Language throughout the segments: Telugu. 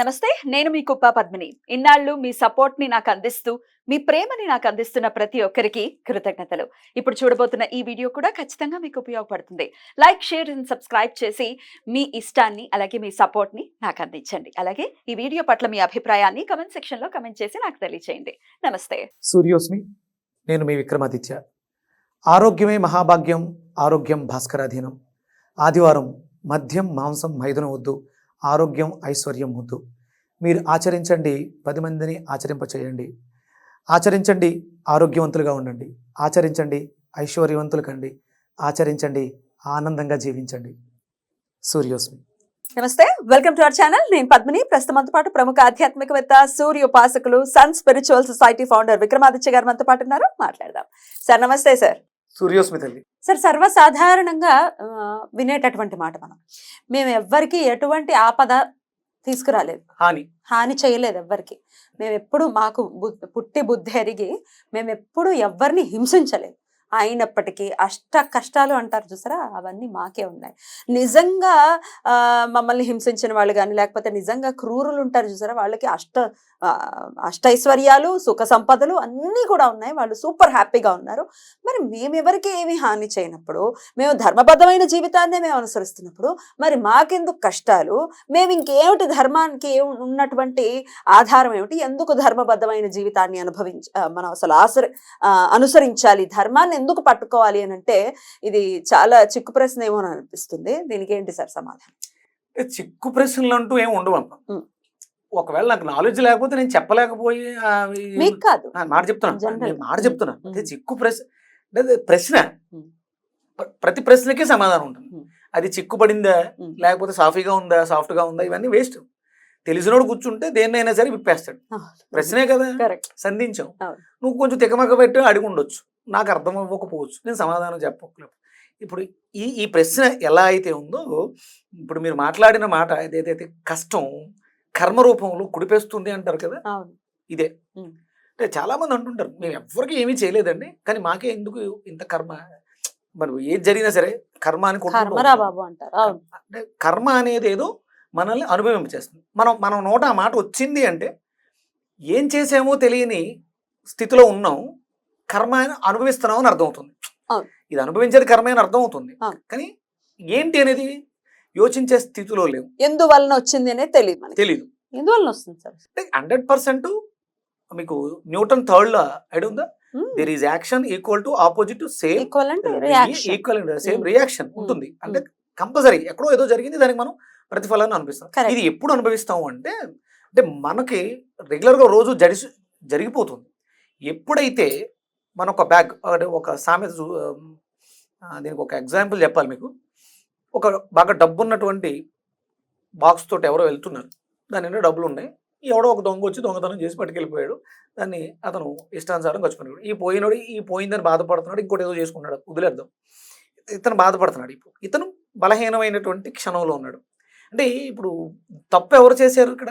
నమస్తే, నేను మీ కుప్ప పద్మిని. ఇన్నాళ్ళు మీ సపోర్ట్ ని నాకు అందిస్తూ, మీ ప్రేమని నాకు అందిస్తున్న ప్రతి ఒక్కరికి కృతజ్ఞతలు. ఇప్పుడు చూడబోతున్న ఈ వీడియో కూడా ఖచ్చితంగా మీకు ఉపయోగపడుతుంది. లైక్, షేర్ అండ్ సబ్స్క్రైబ్ చేసి మీ ఇష్టాన్ని అలాగే మీ సపోర్ట్ ని నాకు అందించండి. అలాగే ఈ వీడియో పట్ల మీ అభిప్రాయాన్ని కామెంట్ సెక్షన్ లో కామెంట్ చేసి నాకు తెలియజేయండి. నమస్తే. సూర్యోస్మి. నేను మీ విక్రమాదిత్య. ఆరోగ్యమే మహాభాగ్యం, ఆరోగ్యం భాస్కరాధీనం. ఆదివారం మద్యం మాంసం మైదనం వద్దు, ఆరోగ్యం ఐశ్వర్యం వద్దు. మీరు ఆచరించండి, 10 మందిని ఆచరింపచేయండి. ఆచరించండి, ఆరోగ్యవంతులుగా ఉండండి. ఆచరించండి, ఐశ్వర్యవంతులు కండి. ఆచరించండి, ఆనందంగా జీవించండి. సూర్యోస్మి. నమస్తే, వెల్కమ్ టు అవర్ ఛానల్. నేను పద్మిని. ప్రస్తుతంతో పాటు ప్రముఖ ఆధ్యాత్మికవేత్త, సూర్య ఉపాసకులు, sun spiritual society founder Vikramaditya గారు మనతో పాటు ఉన్నారు. మాట్లాడదాం. సార్ నమస్తే. సార్ సూర్యోస్మి తల్లి. సార్, సర్వసాధారణంగా వినేటటువంటి మాట మేము ఎవ్వరికి ఎటువంటి ఆపద తీసుకురాలేదు, హాని చేయలేదు ఎవ్వరికి. మేము ఎప్పుడు మాకు పుట్టి బుద్ధి ఎరిగి మేము ఎప్పుడు ఎవరిని హింసించలేదు. అయినప్పటికీ అష్ట కష్టాలు అంటారు చూసారా, అవన్నీ మాకే ఉన్నాయి. నిజంగా మమ్మల్ని హింసించిన వాళ్ళు కానీ, లేకపోతే నిజంగా క్రూరులు ఉంటారు చూసారా, వాళ్ళకి అష్టైశ్వర్యాలు, సుఖ సంపదలు అన్నీ కూడా ఉన్నాయి. వాళ్ళు సూపర్ హ్యాపీగా ఉన్నారు. మరి మేమెవరికి ఏమి హాని చేయనప్పుడు, మేము ధర్మబద్ధమైన జీవితాన్నే మేము అనుసరిస్తున్నప్పుడు మరి మాకెందుకు కష్టాలు? మేము ఇంకేమిటి, ధర్మానికి ఉన్నటువంటి ఆధారం ఏమిటి? ఎందుకు ధర్మబద్ధమైన జీవితాన్ని మనం అసలు అనుసరించాలి? ధర్మాన్ని ఎందుకు పట్టుకోవాలి అని అంటే ఇది చాలా చిక్కు ప్రశ్న ఏమో అనిపిస్తుంది. దీనికి ఏంటి సార్ సమాధానం? చిక్కు ప్రశ్నలు అంటూ ఏమి ఉండవు అమ్మ. ఒకవేళ నాకు నాలెడ్జ్ లేకపోతే నేను చెప్పలేకపోయి కాదు మాట చెప్తున్నాను. అదే చిక్కు ప్రశ్న ప్రతి ప్రశ్నకి సమాధానం ఉంటుంది. అది చిక్కుపడిందా, లేకపోతే సాఫ్ట్ గా ఉందా, ఇవన్నీ వేస్ట్. తెలిసినోడు కూర్చుంటే దేన్నైనా సరే విప్పేస్తాడు. ప్రశ్నే కదా, సంధించావు. నువ్వు కొంచెం తికమక పెట్టి అడిగి ఉండొచ్చు, నాకు అర్థం అవ్వకపోవచ్చు, నేను సమాధానం చెప్పలేదు. ఇప్పుడు ఈ ప్రశ్న ఎలా అయితే ఉందో, ఇప్పుడు మీరు మాట్లాడిన మాట ఏదైతే కష్టం కర్మ రూపంలో కుడిపేస్తుంది అంటారు కదా, ఇదే. అంటే చాలా మంది అంటుంటారు మేము ఎవరికి ఏమీ చేయలేదండి, కానీ మాకే ఎందుకు ఇంత కర్మ. మరి ఏది జరిగినా సరే కర్మ అని అంటే కర్మ అనేది ఏదో మనల్ని అనుభవింపచేస్తుంది. మనం నోట ఆ మాట వచ్చింది అంటే ఏం చేసామో తెలియని స్థితిలో ఉన్నాం, కర్మ అనుభవిస్తున్నాం అని అర్థమవుతుంది. ఇది అనుభవించేది కర్మ అని అర్థమవుతుంది, కానీ ఏంటి అనేది యోచించే స్థితిలో లేవు. ఎందువలన వచ్చింది అనేది తెలియదు. ఎందువలన వస్తుంది సార్? 100% మీకు న్యూటన్ థర్డ్ లా ఐడియా ఉందా? There is action equal to opposite to same reaction ఉంటుంది. అంటే కంపల్సరీ ఎక్కడో ఏదో జరిగింది, దానికి మనం ప్రతిఫలాన్ని అనిపిస్తాం. ఇది ఎప్పుడు అనుభవిస్తాము అంటే మనకి రెగ్యులర్ గా రోజు జరిగిపోతుంది. ఎప్పుడైతే మన ఒక బ్యాగ్, ఒక సామెత, దీనికి ఒక ఎగ్జాంపుల్ చెప్పాలి మీకు. ఒక బాగా డబ్బు ఉన్నటువంటి బాక్స్ తోటి ఎవరో వెళ్తున్నారు, దాని నిండా డబ్బులు ఉన్నాయి. ఎవడో ఒక దొంగ వచ్చి దొంగతనం చేసి పట్టుకెళ్ళిపోయాడు. దాన్ని అతను ఇష్టానుసారం ఖర్చుకున్నాడు. ఈ పోయిందని బాధపడుతున్నాడు, ఇంకోటి ఏదో చేసుకున్నాడు, వదిలేద్దాం. ఇతను బాధపడుతున్నాడు. ఇతను బలహీనమైనటువంటి క్షణంలో ఉన్నాడు. అంటే ఇప్పుడు తప్పు ఎవరు చేశారు ఇక్కడ?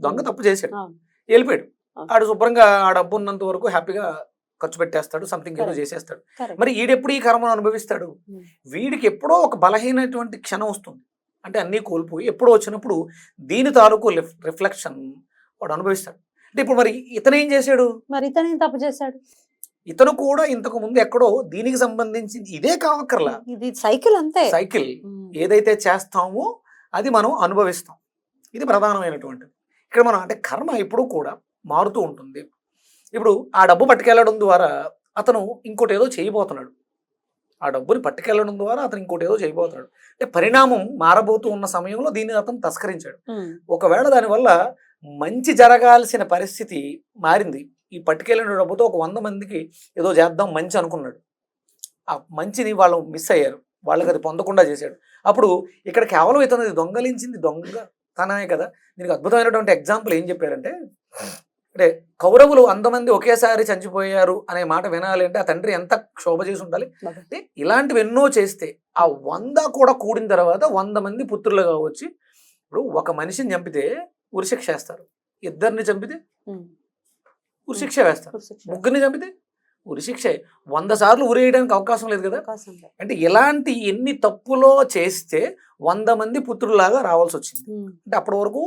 దొంగ తప్పు చేశాడు, వెళ్ళిపోయాడు. ఆడు శుభ్రంగా ఆ డబ్బు ఉన్నంత వరకు హ్యాపీగా ఖర్చు పెట్టేస్తాడు, సంథింగ్ ఏదో చేసేస్తాడు. మరి వీడెప్పుడు ఈ కర్మను అనుభవిస్తాడు? వీడికి ఎప్పుడో ఒక బలహీనటువంటి క్షణం వస్తుంది. అంటే అన్నీ కోల్పోయి ఎప్పుడో వచ్చినప్పుడు దీని తాలూకు రిఫ్లెక్షన్ వాడు అనుభవిస్తాడు. అంటే ఇప్పుడు మరి ఇతను ఏం చేశాడు? మరి ఇతను ఏం తప్పు చేశాడు? ఇతను కూడా ఇంతకు ముందు ఎక్కడో దీనికి సంబంధించింది ఇదే కావక్కర్లా, ఇది సైకిల్ అంతే. సైకిల్ ఏదైతే చేస్తామో అది మనం అనుభవిస్తాం. ఇది ప్రధానమైనటువంటిది. ఇక్కడ మనం అంటే కర్మ ఎప్పుడూ కూడా మారుతూ ఉంటుంది. ఇప్పుడు ఆ డబ్బు పట్టుకెళ్ళడం ద్వారా అతను ఇంకోటి ఏదో చేయబోతున్నాడు. ఆ డబ్బుని పట్టుకెళ్ళడం ద్వారా అతను ఇంకోటి ఏదో చేయబోతున్నాడు. అంటే పరిణామం మారబోతూ ఉన్న సమయంలో దీన్ని అతను తస్కరించాడు. ఒకవేళ దానివల్ల మంచి జరగాల్సిన పరిస్థితి మారింది. ఈ పట్టుకెళ్ళిన డబ్బుతో ఒక 100 మందికి ఏదో చేద్దాం మంచి అనుకున్నాడు. ఆ మంచిని వాళ్ళు మిస్ అయ్యారు, వాళ్ళకి అది పొందకుండా చేశాడు. అప్పుడు ఇక్కడ కేవలం ఇతను దొంగలించింది దొంగతనమే కదా. దీనికి అద్భుతమైనటువంటి ఎగ్జాంపుల్ ఏం చెప్పారంటే, అంటే కౌరవులు 100 మంది ఒకేసారి చనిపోయారు అనే మాట వినాలి అంటే ఆ తండ్రి ఎంత క్షోభ చేసి ఉండాలి. అంటే ఇలాంటివి ఎన్నో చేస్తే ఆ 100 కూడా కూడిన తర్వాత 100 మంది పుత్రులుగా వచ్చి, ఇప్పుడు ఒక మనిషిని చంపితే ఉరిశిక్ష వేస్తారు, 2 చంపితే ఉరిశిక్ష వేస్తారు, 3 చంపితే ఉరిశిక్ష. 100 సార్లు ఉరేయడానికి అవకాశం లేదు కదా. అంటే ఇలాంటి ఎన్ని తప్పులో చేస్తే 100 మంది పుత్రులాగా రావాల్సి వచ్చింది. ఉమ్. అంటే అప్పటి వరకు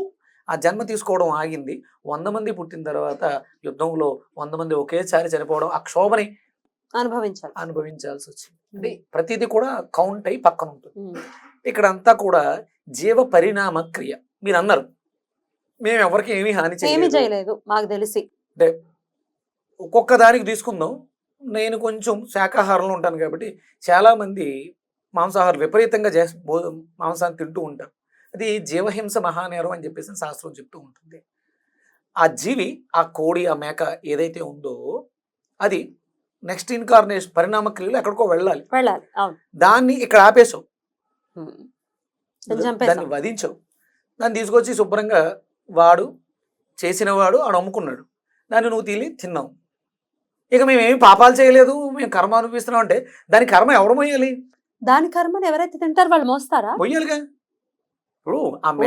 ఆ జన్మ తీసుకోవడం ఆగింది. 100 మంది పుట్టిన తర్వాత యుద్ధంలో 100 మంది ఒకేసారి చనిపోవడం, ఆ క్షోభని అనుభవించాలి. అనుభవించాల్సి వచ్చింది. అంటే ప్రతిదీ కూడా కౌంట్ అయి పక్కన ఉంటుంది. ఉమ్. ఇక్కడ అంతా కూడా జీవ పరిణామ క్రియ. మీరు అన్నారు మేము ఎవరికి ఏమీ హాని ఏమీ చేయలేదు. చేయలేదు మాకు తెలిసి. అంటే ఒక్కొక్క దానికి తీసుకుందాం. నేను కొంచెం శాకాహారంలో ఉంటాను కాబట్టి చాలా మంది మాంసాహారం విపరీతంగా మాంసాన్ని తింటూ ఉంటారు. అది జీవహింస మహానేరం అని చెప్పేసి శాస్త్రం చెప్తూ ఉంటుంది. ఆ జీవి, ఆ కోడి, ఆ మేక ఏదైతే ఉందో అది నెక్స్ట్ ఇన్కార్నేషన్ పరిణామ క్రియలు ఎక్కడికో వెళ్ళాలి. వెళ్ళాలి. అవును. దాన్ని ఇక్కడ ఆపేసావు, ఉమ్. దాన్ని చంపేసాం. వధించవు. దాన్ని తీసుకొచ్చి శుభ్రంగా వాడు చేసినవాడు ఆడు అమ్ముకున్నాడు, దాన్ని నువ్వు తిన్నావు. ఇక మేము ఏమి పాపాలు చేయలేదు, మేము కర్మ అనుభవిస్తున్నాం అంటే దాని కర్మ ఎవరు మొయ్యాలి? దాని కర్మని ఎవరైతే తింటారో వాళ్ళు మోస్తారా? మొయ్యాలిగా. ఇప్పుడు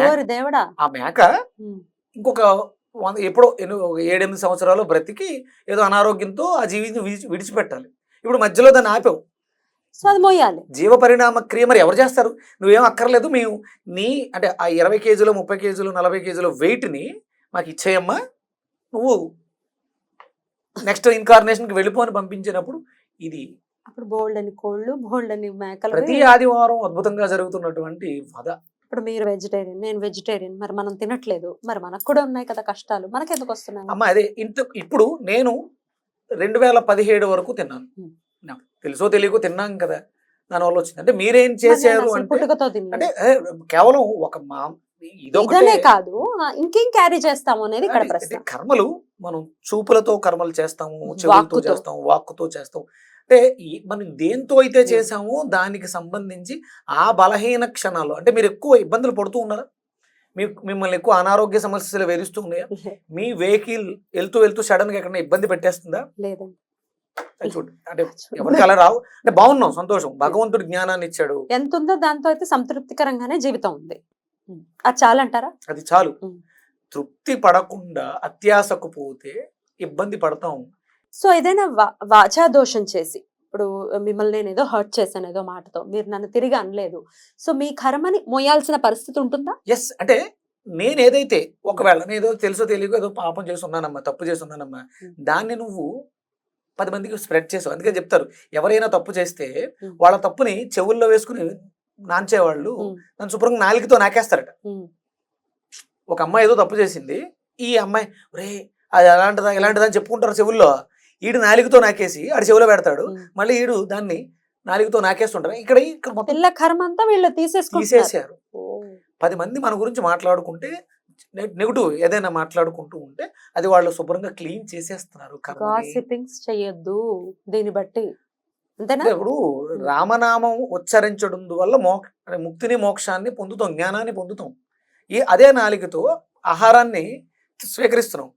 ఓరి దేవుడా. ఆ మేక ఉమ్. ఇంకొక ఎప్పుడో 7-8 సంవత్సరాలు బ్రతికి ఏదో అనారోగ్యంతో ఆ జీవిని విడిచిపెట్టాలి. ఇప్పుడు మధ్యలో దాన్ని ఆపావు. సో అది మోయాలి. జీవ పరిణామ క్రియ మరి ఎవరు చేస్తారు? నువ్వేం అక్కర్లేదు, మేము అంటే ఆ 20 కేజీలు 30 కేజీలు 40 కేజీల వెయిట్ని మాకు ఇచ్చేయమ్మా, నువ్వు నెక్స్ట్ ఇన్కార్నేషన్కి వెళ్ళిపోని పంపించినప్పుడు ఇది అప్పుడు బోల్డ్ అని కోళ్ళు, బోల్డ్ అని మేకలు. ప్రతి ఆదివారం అద్భుతంగా జరుగుతున్నటువంటి వధ. ఇప్పుడు మీరు వెజిటేరియన్, నేను వెజిటేరియన్, మరి మనం తినట్లేదు, మరి మనకు కూడా ఉన్నాయి కదా కష్టాలు, మనకెందుకు వస్తున్నాయి? అమ్మ అదే ఇప్పుడు నేను 2017 వరకు తిన్నాను. నాకు తెలుసో తెలియకో తిన్నాం కదా, దానివల్ల వచ్చింది. అంటే మీరేం చేశారు అంటే పుట్టుకతో అంటే కేవలం ఒక ఇదనే కాదు, ఇంకేం క్యారీ చేస్తాము అనేది ఇక్కడ ప్రశ్న. కర్మలు మనం చూపులతో కర్మలు చేస్తాము, చెవులతో వాక్కుతో. చేస్తాము, వాక్కుతో చేస్తాం. అంటే మనం దేంతో అయితే చేసామో దానికి సంబంధించి ఆ బలహీన క్షణాలు, అంటే మీరు ఎక్కువ ఇబ్బందులు పడుతూ ఉన్నారా? మిమ్మల్ని ఎక్కువ అనారోగ్య సమస్యలు వేధిస్తూ ఉన్నాయా? మీ వెహికల్ వెళ్తూ సడన్ గా ఎక్కడైనా ఇబ్బంది పెట్టేస్తుందా? లేదండి. అది చూడు, అంటే ఎవరికి అలా రావు. అంటే బాగున్నాం, సంతోషం, భగవంతుడు జ్ఞానాన్ని ఇచ్చాడు, ఎంత ఉందో దాంతో అయితే సంతృప్తికరంగానే జీవితం ఉంది. అది చాలంటారా? అది చాలు. ఉమ్. తృప్తి పడకుండా అత్యాశకు పోతే ఇబ్బంది పడతాం. సో ఏదైనా వాచా దోషం చేసి, ఇప్పుడు మిమ్మల్ని నేను ఏదో హర్ట్ చేశాను ఏదో మాటతో, మీరు నన్ను తిరిగి అనలేదు, సో మీ కర్మని మోయాల్సిన పరిస్థితి ఉంటుందా? ఎస్. అంటే నేను ఏదైతే ఒకవేళ నేను ఏదో తెలుసో తెలియకో ఏదో పాపం చేసి ఉన్నానమ్మా, తప్పు చేసి ఉన్నానమ్మా, దాన్ని నువ్వు 10 మందికి స్ప్రెడ్ చేసావు. అందుకని చెప్తారు, ఎవరైనా తప్పు చేస్తే వాళ్ళ తప్పుని చెవుల్లో వేసుకుని నాంచేవాళ్ళు నన్ను శుభ్రంగా నాలుగుతో నాకేస్తారట. ఒక అమ్మాయి ఏదో తప్పు చేసింది, ఈ అమ్మాయి రే అది అలాంటిదా ఇలాంటిదా అని చెప్పుకుంటారు చెవుల్లో, ఈడు నాలుగుతో నాకేసి ఆడి చెవులో పెడతాడు, మళ్ళీ ఈడు దాన్ని నాలుగుతో నాకేస్తుంటారు. ఇక్కడ పిల్ల కర్మ అంతా వీళ్ళు తీసేసారు. 10 మంది మన గురించి మాట్లాడుకుంటే నెగిటివ్ ఏదైనా మాట్లాడుకుంటూ ఉంటే అది వాళ్ళు శుభ్రంగా క్లీన్ చేసేస్తున్నారు. గాసిపింగ్స్ చేయొద్దు దీన్ని బట్టి. ఇప్పుడు రామనామం ఉచ్చరించడం వల్ల ముక్తిని మోక్షాన్ని పొందుతాం, జ్ఞానాన్ని పొందుతాం. అదే నాలుగుతో ఆహారాన్ని స్వీకరిస్తున్నాం.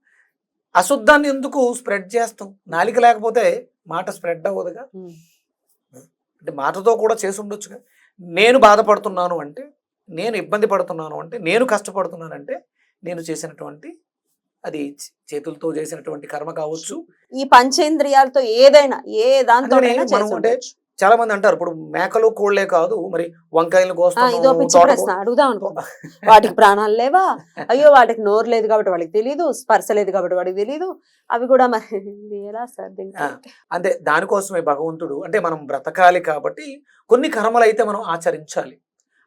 అశుద్ధాన్ని ఎందుకు స్ప్రెడ్ చేస్తాం? నాలిక లేకపోతే మాట స్ప్రెడ్ అవ్వదుగా. అంటే మాటతో కూడా చేసి ఉండొచ్చుగా. నేను బాధపడుతున్నాను అంటే, నేను ఇబ్బంది పడుతున్నాను అంటే, నేను కష్టపడుతున్నానంటే, నేను చేసినటువంటి అది చేతులతో చేసినటువంటి కర్మ కావచ్చు, ఈ పంచేంద్రియాలతో ఏదైనా ఏ దాంతో అంటే చాలా మంది అంటారు ఇప్పుడు మేకలు కోళ్లే కాదు మరి వంకాయలు ఇదో పిచ్చి ప్రశ్న అడుగుదాం అనుకుంటా. వాటికి ప్రాణాలు లేవా? అయ్యో వాటికి నోరు లేదు కాబట్టి వాడికి తెలియదు, స్పర్శ లేదు కాబట్టి వాడికి తెలియదు, అవి కూడా మరి ఎలా సార్? అంతే. దానికోసమే భగవంతుడు అంటే మనం బ్రతకాలి కాబట్టి కొన్ని కర్మలు అయితే మనం ఆచరించాలి.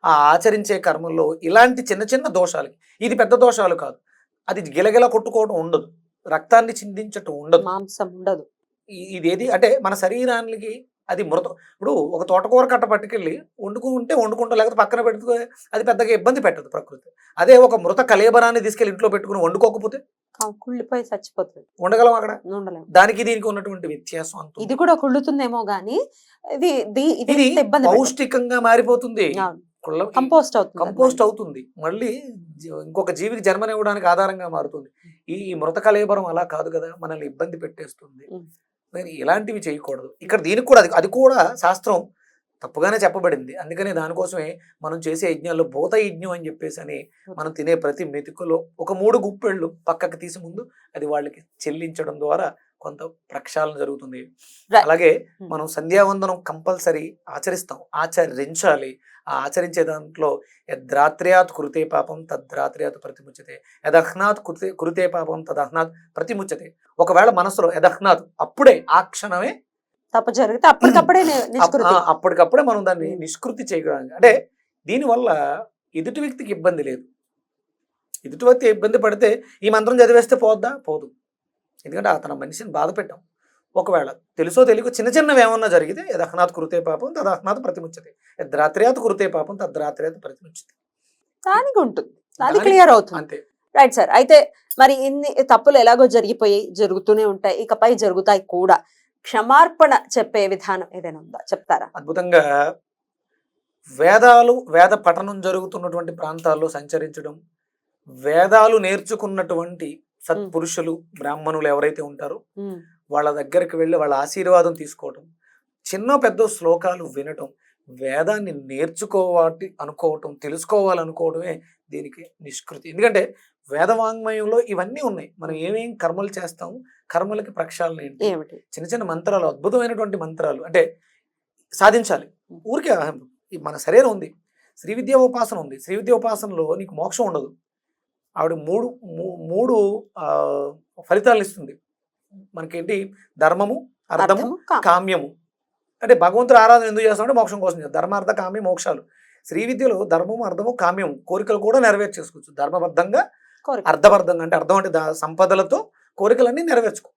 ఆ ఆచరించే కర్మల్లో ఇలాంటి చిన్న చిన్న దోషాలకి, ఇది పెద్ద దోషాలు కాదు, అది గిలగిల కొట్టుకోవడం ఉండదు, రక్తాన్ని చిందించటం ఉండదు, మాంసం ఉండదు. ఇదేది అంటే మన శరీరానికి అది మృతం. ఇప్పుడు ఒక తోటకూర కట్ట పట్టుకెళ్ళి వండుకుంటా లేకపోతే పక్కన పెట్టుకో, అది పెద్దగా ఇబ్బంది పెట్టదు ప్రకృతి. అదే ఒక మృత కలేబరాన్ని తీసుకెళ్ళి ఇంట్లో పెట్టుకుని వండుకోకపోతే కుళ్ళిపోయి చచ్చిపోతుంది. ఉండగలం అక్కడ? ఉండలేం. దానికి దీనికి ఉన్నటువంటి వ్యత్యాసం అంత. ఇది కూడా కుళ్ళుతుందేమో గానీ ఇది పౌష్టికంగా మారిపోతుంది, కంపోస్ట్ అవుతుంది, మళ్ళీ ఇంకొక జీవికి జన్మనివ్వడానికి ఆధారంగా మారుతుంది. ఈ మృత కలేబరం అలా కాదు కదా, మనల్ని ఇబ్బంది పెట్టేస్తుంది. ఇలాంటివి చేయకూడదు. ఇక్కడ దీనికి కూడా అది కూడా శాస్త్రం తప్పుగానే చెప్పబడింది. అందుకనే దానికోసమే మనం చేసే యజ్ఞాల్లో భూత యజ్ఞం అని చెప్పేసి అని మనం తినే ప్రతి మెతుకులో ఒక 3 గుప్పెళ్ళు పక్కకు తీసి ముందు అది వాళ్ళకి చెల్లించడం ద్వారా కొంత ప్రక్షాళన జరుగుతుంది. Right. అలాగే మనం సంధ్యావందనం కంపల్సరీ ఆచరిస్తాం, ఆచరించాలి. ఆ ఆచరించే దాంట్లో యద్రాత్ర్యాత్ కురుతే పాపం తద్రాత్ర్యాత్ ప్రతిముచ్యతే, యదహ్నాత్ కురుతే పాపం తదహ్నాత్ ప్రతిముచ్యతే. ఒకవేళ మనసులో యదహ్నాత్ అప్పుడే ఆ క్షణమే తప్పు జరిగితే అప్పటికప్పుడే నిష్కృతి. అప్పటికప్పుడే మనం దాన్ని నిష్కృతి చేయగలం. అంటే దీనివల్ల ఎదుటి వ్యక్తికి ఇబ్బంది లేదు. ఎదుటి వ్యక్తి ఇబ్బంది పడితే ఈ మంత్రం చదివేస్తే పోద్దా? పోదు. ఎందుకంటే అతను మనిషిని బాధ పెట్టాం. ఒకవేళ తెలుసో తెలియక చిన్న చిన్నవి ఏమన్నా జరిగితే యదహ్నాత్ కురుతే పాపం తదహ్నాత్ ప్రతిముచ్యతే, యద్రాత్ర్యాత్ కురుతే పాపం తద్రాత్ర్యాత్ ప్రతిముచ్యతే. దానికి ఉంటుంది, అది క్లియర్ అవుతుంది. అంతే. Right sir. అయితే మరి ఇన్ని తప్పులు ఎలాగో జరిగిపోయి జరుగుతూనే ఉంటాయి, ఇకపై జరుగుతాయి కూడా. క్షమార్పణ చెప్పే విధానం ఏదైనా ఉందా, చెప్తారా? అద్భుతంగా వేద పఠనం జరుగుతున్నటువంటి ప్రాంతాల్లో సంచరించడం, వేదాలు నేర్చుకున్నటువంటి సత్పురుషులు బ్రాహ్మణులు ఎవరైతే ఉంటారో వాళ్ళ దగ్గరికి వెళ్ళి వాళ్ళ ఆశీర్వాదం తీసుకోవటం, చిన్న పెద్ద శ్లోకాలు వినటం, వేదాన్ని అనుకోవటం, తెలుసుకోవాలనుకోవడమే దీనికి నిష్కృతి. ఎందుకంటే వేదవాంగ్మయంలో ఇవన్నీ ఉన్నాయి. మనం ఏమేం కర్మలు చేస్తాము, కర్మలకి ప్రక్షాళన ఏంటి, చిన్న చిన్న మంత్రాలు, అద్భుతమైనటువంటి మంత్రాలు. అంటే సాధించాలి. ఊరికే మన శరీరం ఉంది, శ్రీ విద్యా ఉపాసన ఉంది, శ్రీ విద్యా ఉపాసనలో నీకు మోక్షం ఉండదు. ఆవిడ మూడు ఫలితాలను ఇస్తుంది మనకేంటి, ధర్మము, అర్థము, కామ్యము. అంటే భగవంతుడు ఆరాధన ఎందుకు చేస్తామంటే మోక్షం కోసం చేస్తాం. ధర్మ, అర్థ, కామ్య, మోక్షాలు. శ్రీ విద్యలో ధర్మము, అర్థము, కామ్యము, కోరికలు కూడా నెరవేర్చేసుకోవచ్చు. ధర్మబద్ధంగా, అర్థబద్ధంగా. అంటే అర్థం అంటే సంపదలతో కోరికలన్నీ నెరవేర్చుకో,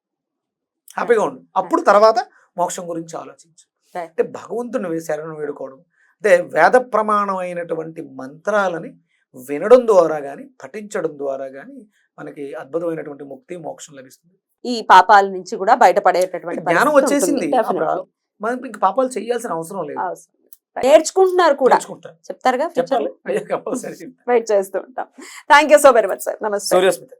హ్యాపీగా ఉండు. అప్పుడు తర్వాత మోక్షం గురించి ఆలోచించు. అంటే భగవంతుని శరణు వేడుకోవడం, అంటే వేద ప్రమాణమైనటువంటి మంత్రాలని వినడం ద్వారా కానీ పఠించడం ద్వారా కానీ మనకి అద్భుతమైనటువంటి ముక్తి, మోక్షం లభిస్తుంది. ఈ పాపాల నుంచి కూడా బయటపడేటటువంటి జ్ఞానం వచ్చేసింది. మనం ఇంక పాపాలు చేయాల్సిన అవసరం లేదు. నేర్చుకుంటున్నారు కూడా, చెప్తారుగా, వెయిట్ చేస్తూ ఉంటాం. Thank you so very much sir. నమస్తే. సూర్యస్మిత.